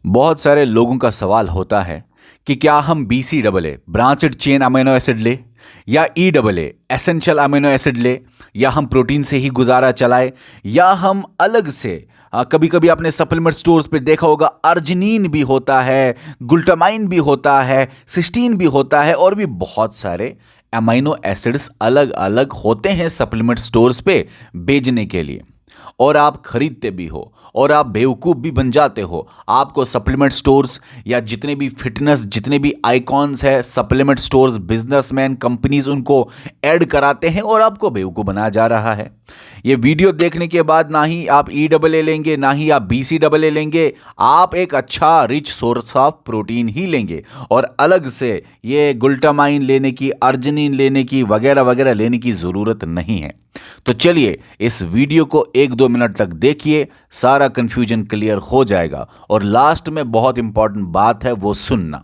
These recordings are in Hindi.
बहुत सारे लोगों का सवाल होता है कि क्या हम BCAA branched chain amino acid ले या EAA एसेंशियल अमीनो एसिड ले या हम प्रोटीन से ही गुजारा चलाए या हम अलग से कभी कभी आपने सप्लीमेंट स्टोर्स पे देखा होगा अर्जिनिन भी होता है, ग्लूटामाइन भी होता है, सिस्टीन भी होता है और भी बहुत सारे अमीनो एसिड्स अलग अलग होते हैं सप्लीमेंट स्टोर्स पे बेचने के लिए। और आप खरीदते भी हो और आप बेवकूफ़ भी बन जाते हो। आपको सप्लीमेंट स्टोर्स या जितने भी फिटनेस जितने भी आइकॉन्स है सप्लीमेंट स्टोर्स बिजनेसमैन कंपनीज उनको ऐड कराते हैं और आपको बेवकूफ़ बना जा रहा है। ये वीडियो देखने के बाद ना ही आप EAA लेंगे ना ही आप BCAA लेंगे, आप एक अच्छा रिच सोर्स ऑफ प्रोटीन ही लेंगे और अलग से ये ग्लूटामाइन लेने की, अर्जिनिन लेने की वगैरह वगैरह लेने की ज़रूरत नहीं है। तो चलिए इस वीडियो को 1-2 मिनट तक देखिए, सारा कंफ्यूजन क्लियर हो जाएगा और लास्ट में बहुत इंपॉर्टेंट बात है वो सुनना।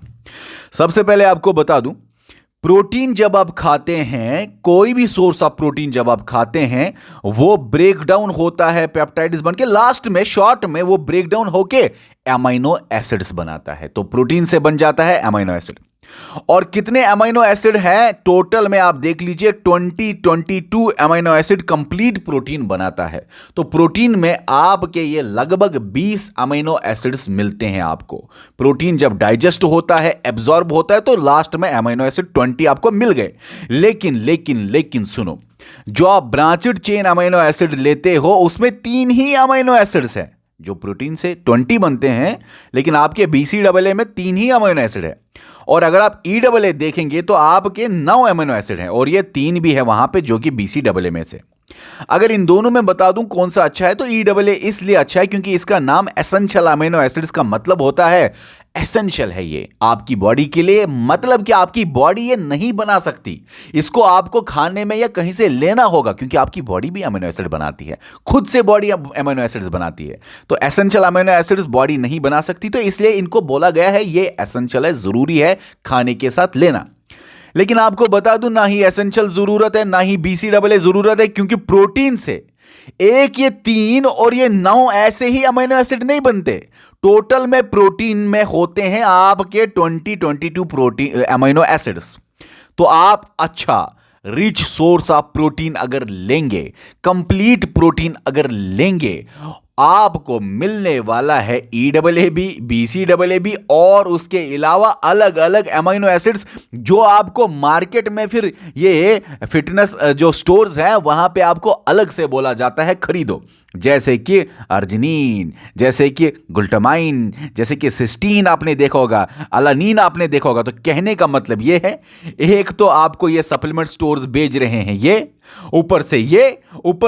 सबसे पहले आपको बता दूं, प्रोटीन जब आप खाते हैं, कोई भी सोर्स ऑफ प्रोटीन जब आप खाते हैं वो ब्रेक डाउन होता है पेप्टाइड्स बन के, लास्ट में शॉर्ट में वो ब्रेक डाउन होके अमीनो एसिड्स बनाता है। तो प्रोटीन से बन जाता है अमीनो एसिड। और कितने अमीनो एसिड हैं टोटल में आप देख लीजिए, 22 अमीनो एसिड कंप्लीट प्रोटीन बनाता है। तो प्रोटीन में आपके ये लगभग 20 अमीनो एसिड्स मिलते हैं आपको। प्रोटीन जब डाइजेस्ट होता है, एब्जॉर्ब होता है, तो लास्ट में अमीनो एसिड 20 आपको मिल गए। लेकिन लेकिन लेकिन सुनो, जो आप ब्रांचड चेन अमीनो एसिड लेते हो उसमें 3 ही अमीनो एसिड्स हैं। जो प्रोटीन से 20 बनते हैं लेकिन आपके BCAA में 3 ही अमीनो एसिड है। और अगर आप EAA देखेंगे तो आपके 9 अमीनो एसिड हैं और ये 3 भी है वहां पे जो कि BCAA में से। अगर इन दोनों में बता दूं कौन सा अच्छा है तो EAA इसलिए अच्छा है क्योंकि इसका नाम एसेंशियल अमीनो एसिड्स का मतलब होता है एसेंशियल है ये आपकी बॉडी के लिए, मतलब कि आपकी बॉडी ये नहीं बना सकती, इसको आपको खाने में या कहीं से लेना होगा क्योंकि आपकी बॉडी भी अमीनो एसिड बनाती है, खुद से बॉडी अमीनो एसिड्स बनाती है। तो एसेंशियल अमीनो एसिड्स बॉडी नहीं बना सकती, तो इसलिए इनको बोला गया है ये एसेंशियल है, जरूरी है खाने के साथ लेना। लेकिन आपको बता दूं, ना ही एसेंशियल जरूरत है ना ही BCAA जरूरत है, क्योंकि प्रोटीन से एक ये 3 और ये 9 ऐसे ही अमीनो एसिड नहीं बनते। टोटल में प्रोटीन में होते हैं आपके 22 प्रोटीन अमीनो एसिड्स। तो आप अच्छा रिच सोर्स ऑफ प्रोटीन अगर लेंगे, कंप्लीट प्रोटीन अगर लेंगे, आपको मिलने वाला है EAA भी, BCAA भी और उसके अलावा अलग अलग अमीनो एसिड्स जो आपको मार्केट में फिर ये फिटनेस जो स्टोर्स हैं वहां पे आपको अलग से बोला जाता है खरीदो, जैसे कि अर्जिनिन, जैसे कि ग्लूटामाइन, जैसे कि सिस्टीन आपने देखा होगा, अलानिन आपने देखा होगा। तो कहने का मतलब ये है, एक तो आपको ये सप्लीमेंट स्टोर्स बेच रहे हैं ये, ऊपर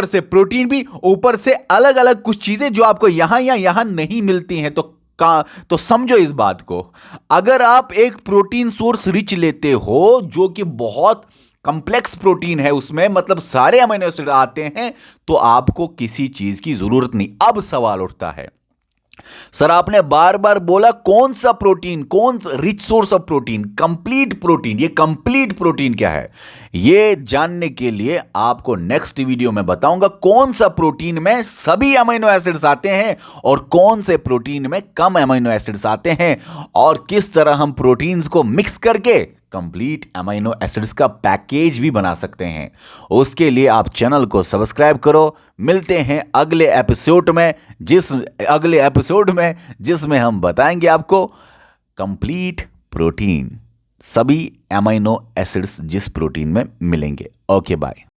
से प्रोटीन भी, ऊपर से अलग अलग कुछ चीजें जो आपको यहां या यहां नहीं मिलती हैं। तो समझो इस बात को, अगर आप एक प्रोटीन सोर्स रिच लेते हो जो कि बहुत कंप्लेक्स प्रोटीन है, उसमें मतलब सारे अमीनो एसिड आते हैं, तो आपको किसी चीज की जरूरत नहीं। अब सवाल उठता है, सर आपने बार बार बोला कौन सा प्रोटीन, कौन सा rich source of protein, complete protein, ये कंप्लीट प्रोटीन क्या है? ये जानने के लिए आपको नेक्स्ट वीडियो में बताऊंगा कौन सा प्रोटीन में सभी अमीनो एसिड्स आते हैं और कौन से प्रोटीन में कम अमीनो एसिड्स आते हैं और किस तरह हम प्रोटीन्स को मिक्स करके कंप्लीट अमीनो एसिड्स का पैकेज भी बना सकते हैं। उसके लिए आप चैनल को सब्सक्राइब करो। मिलते हैं अगले एपिसोड में जिसमें हम बताएंगे आपको कंप्लीट प्रोटीन, सभी अमीनो एसिड्स जिस प्रोटीन में मिलेंगे। Okay bye.